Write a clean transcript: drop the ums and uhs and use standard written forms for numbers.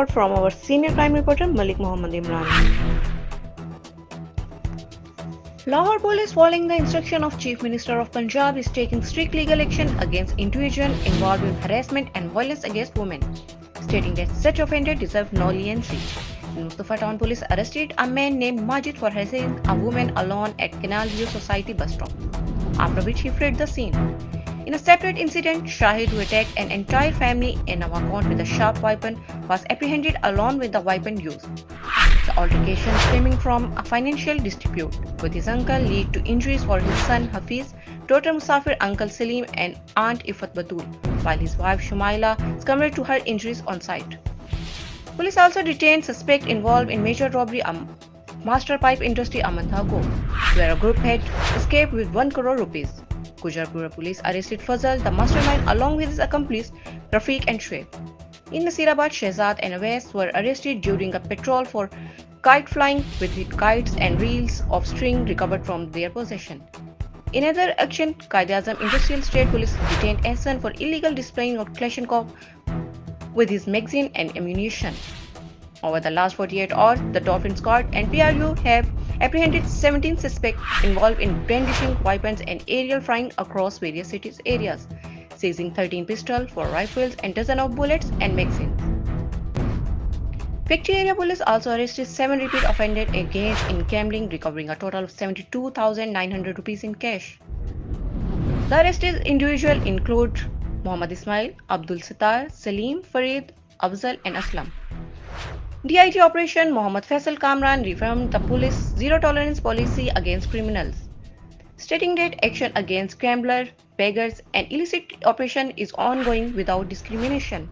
report from our senior crime reporter Malik Mohammad Imran. Lahore Police, following the instruction of Chief Minister of Punjab, is taking strict legal action against individuals involved in harassment and violence against women, stating that such offenders deserve no leniency. In Mustafa Town, police arrested a man named Majid for harassing a woman alone at Canal View Society bus stop, after which he fled the scene. In a separate incident, Shahid, who attacked an entire family in Nawakot with a sharp weapon, was apprehended along with the weapon used. The altercation, stemming from a financial dispute with his uncle, led to injuries for his son Hafiz, daughter Musafir, uncle Salim, and aunt Ifat Batul, while his wife Shumaila succumbed to her injuries on site. Police also detained suspect involved in major robbery master pipe industry Amanthago, where a group had escaped with 1 crore rupees. Gujarpura police arrested Fazal, the mastermind, along with his accomplice Rafiq and Shoaib. In Nasirabad, Shehzad and Awais were arrested during a patrol for kite flying with kites and reels of string recovered from their possession. In another action, Qaid-e-Azam Industrial State Police detained Ahsan for illegal displaying of Kalashnikov with his magazine and ammunition. Over the last 48 hours, the Dolphin Squad and PRU have apprehended 17 suspects involved in brandishing weapons and aerial flying across various cities areas, seizing 13 pistols, 4 rifles, and dozen of bullets and magazines. Factory area police also arrested 7 repeat offenders engaged in gambling, recovering a total of 72,900 rupees in cash. The arrested individuals include Muhammad Ismail, Abdul Sattar, Salim, Farid, Afzal, and Aslam. DIG Operation Mohammad Faisal Kamran reaffirmed the police zero tolerance policy against criminals, stating that action against gamblers, beggars, and illicit operation is ongoing without discrimination.